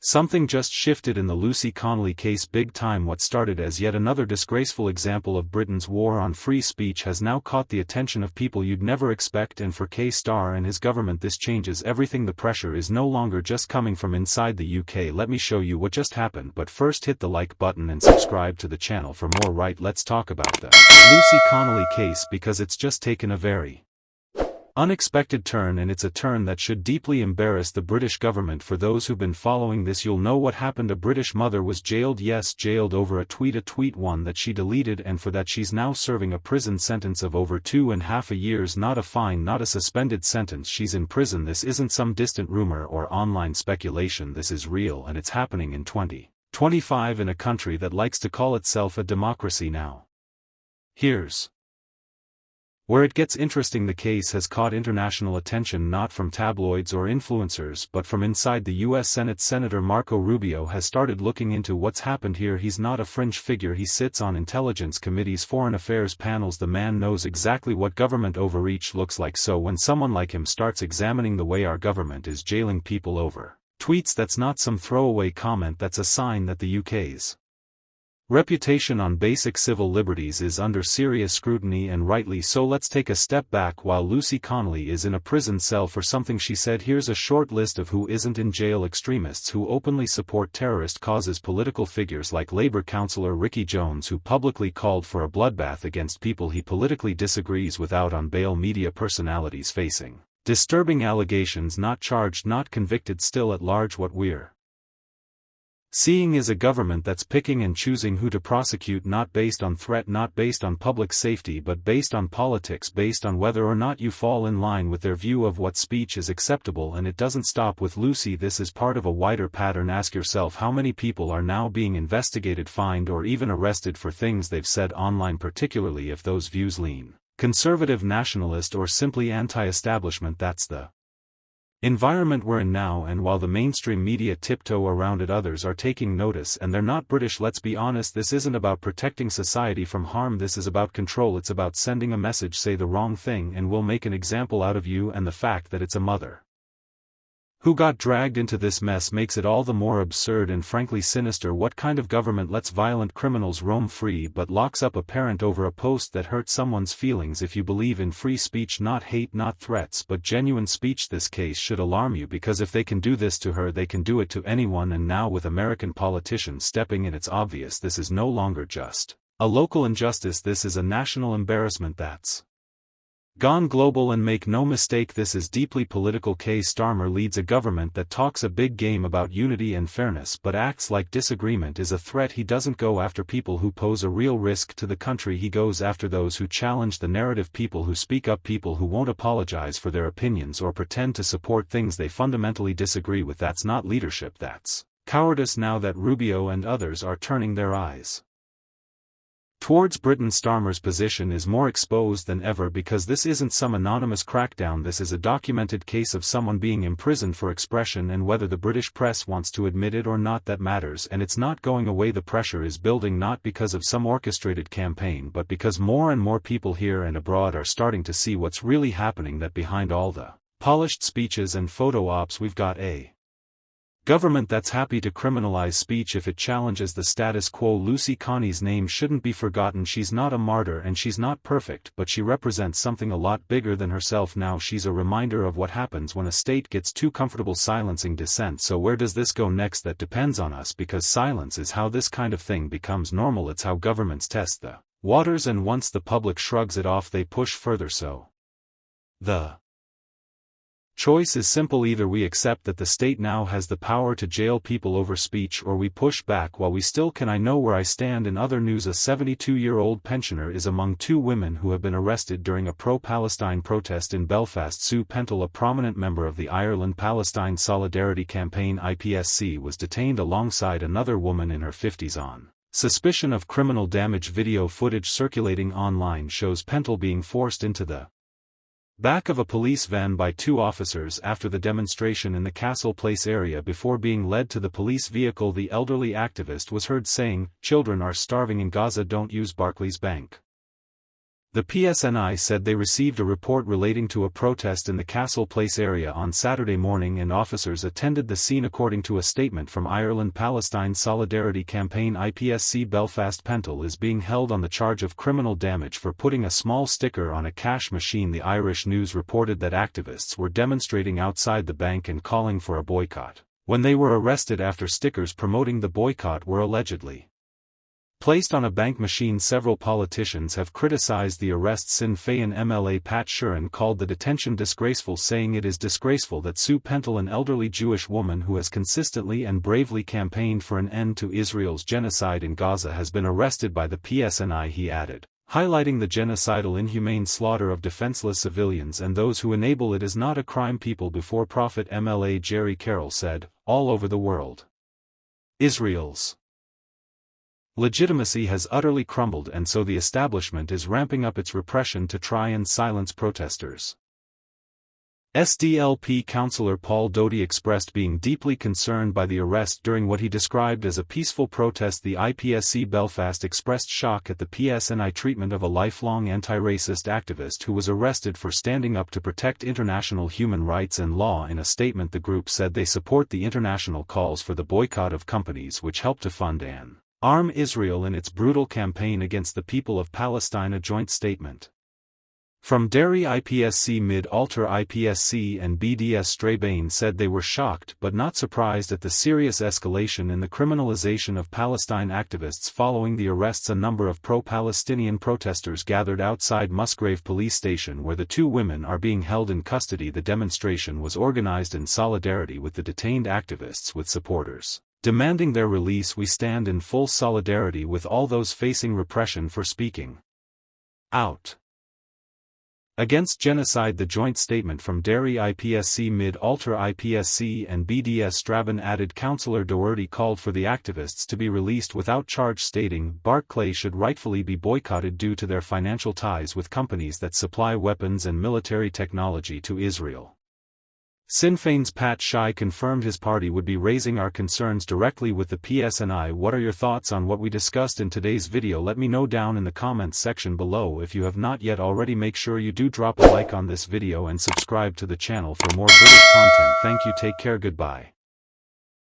Something just shifted in the Lucy Connolly case big time. What started as yet another disgraceful example of Britain's war on free speech has now caught the attention of people you'd never expect, and for Keir Starmer and his government this changes everything. The pressure is no longer just coming from inside the UK. Let me show you what just happened, but first hit the like button and subscribe to the channel for more. Right, let's talk about the Lucy Connolly case because it's just taken a very unexpected turn, and it's a turn that should deeply embarrass the British government. For those who've been following this, you'll know what happened. A British mother was jailed, yes, jailed over a tweet one that she deleted, and for that she's now serving a prison sentence of over 2.5 years. Not a fine, not a suspended sentence, she's in prison. This isn't some distant rumor or online speculation, this is real, and it's happening in 2025 in a country that likes to call itself a democracy now. Here's where it gets interesting. The case has caught international attention, not from tabloids or influencers but from inside the U.S. Senate. Senator Marco Rubio has started looking into what's happened here. He's not a fringe figure, he sits on intelligence committees, foreign affairs panels. The man knows exactly what government overreach looks like. So when someone like him starts examining the way our government is jailing people over tweets, that's not some throwaway comment, that's a sign that the UK's reputation on basic civil liberties is under serious scrutiny, and rightly so. Let's take a step back. While Lucy Connolly is in a prison cell for something she said, here's a short list of who isn't in jail: extremists who openly support terrorist causes, political figures like Labour councillor Ricky Jones who publicly called for a bloodbath against people he politically disagrees with, out on bail, media personalities facing disturbing allegations, not charged, not convicted, still at large. What we're seeing is a government that's picking and choosing who to prosecute, not based on threat, not based on public safety, but based on politics, based on whether or not you fall in line with their view of what speech is acceptable. And it doesn't stop with Lucy, this is part of a wider pattern. Ask yourself how many people are now being investigated, fined, or even arrested for things they've said online, particularly if those views lean conservative, nationalist, or simply anti-establishment. That's the environment we're in now, and while the mainstream media tiptoe around it, others are taking notice, and they're not British. Let's be honest, this isn't about protecting society from harm, this is about control. It's about sending a message: say the wrong thing and we'll make an example out of you. And the fact that it's a mother who got dragged into this mess makes it all the more absurd and frankly sinister. What kind of government lets violent criminals roam free but locks up a parent over a post that hurt someone's feelings? If you believe in free speech, not hate, not threats, but genuine speech, this case should alarm you, because if they can do this to her, they can do it to anyone. And now with American politicians stepping in, it's obvious this is no longer just a local injustice, this is a national embarrassment that's gone global. And make no mistake, this is deeply political. Keir Starmer leads a government that talks a big game about unity and fairness but acts like disagreement is a threat. He doesn't go after people who pose a real risk to the country, he goes after those who challenge the narrative, people who speak up, people who won't apologize for their opinions or pretend to support things they fundamentally disagree with. That's not leadership, that's cowardice. Now that Rubio and others are turning their eyes towards Britain, Starmer's position is more exposed than ever, because this isn't some anonymous crackdown, this is a documented case of someone being imprisoned for expression, and whether the British press wants to admit it or not, that matters. And it's not going away. The pressure is building, not because of some orchestrated campaign, but because more and more people here and abroad are starting to see what's really happening, that behind all the polished speeches and photo ops, we've got a government that's happy to criminalize speech if it challenges the status quo. Lucy Connolly's name shouldn't be forgotten. She's not a martyr and she's not perfect, but she represents something a lot bigger than herself. Now she's a reminder of what happens when a state gets too comfortable silencing dissent. So where does this go next? That depends on us, because silence is how this kind of thing becomes normal. It's how governments test the waters, and once the public shrugs it off, they push further. So the choice is simple: either we accept that the state now has the power to jail people over speech, or we push back while we still can. I know where I stand. In other news, a 72-year-old pensioner is among 2 women who have been arrested during a pro-Palestine protest in Belfast. Sue Pentle, a prominent member of the Ireland-Palestine Solidarity Campaign (IPSC), was detained alongside another woman in her 50s on suspicion of criminal damage. Video footage circulating online shows Pentle being forced into the back of a police van by 2 officers after the demonstration in the Castle Place area before being led to the police vehicle. The elderly activist was heard saying, "Children are starving in Gaza, don't use Barclays Bank." The PSNI said they received a report relating to a protest in the Castle Place area on Saturday morning and officers attended the scene according to a statement from Ireland-Palestine Solidarity Campaign. IPSC Belfast Pental is being held on the charge of criminal damage for putting a small sticker on a cash machine. The Irish News reported that activists were demonstrating outside the bank and calling for a boycott, when they were arrested after stickers promoting the boycott were allegedly placed on a bank machine. Several politicians have criticized the arrest. Sinn Féin MLA Pat Sheeran called the detention disgraceful, saying it is disgraceful that Sue Pental, an elderly Jewish woman who has consistently and bravely campaigned for an end to Israel's genocide in Gaza, has been arrested by the PSNI. He added, highlighting the genocidal, inhumane slaughter of defenseless civilians and those who enable it is not a crime. People before profit. MLA Jerry Carroll said, all over the world, Israel's legitimacy has utterly crumbled, and so the establishment is ramping up its repression to try and silence protesters. SDLP councillor Paul Doty expressed being deeply concerned by the arrest during what he described as a peaceful protest. The IPSC Belfast expressed shock at the PSNI treatment of a lifelong anti-racist activist who was arrested for standing up to protect international human rights and law. In a statement, the group said they support the international calls for the boycott of companies which help to fund and arm Israel in its brutal campaign against the people of Palestine. A joint statement from Derry IPSC, Mid-Alter IPSC and BDS Strabane said they were shocked but not surprised at the serious escalation in the criminalization of Palestine activists following the arrests. A number of pro-Palestinian protesters gathered outside Musgrave Police Station where the two women are being held in custody. The demonstration was organized in solidarity with the detained activists, with supporters demanding their release. We stand in full solidarity with all those facing repression for speaking out against genocide. The joint statement from Derry IPSC, Mid-Alter IPSC and BDS Strabane added Councillor Doherty called for the activists to be released without charge, stating Barclay should rightfully be boycotted due to their financial ties with companies that supply weapons and military technology to Israel. Sinn Féin's Pat Shai confirmed his party would be raising our concerns directly with the PSNI. What are your thoughts on what we discussed in today's video? Let me know down in the comments section below. If you have not yet already, make sure you do drop a like on this video and subscribe to the channel for more British content. Thank you, take care, goodbye.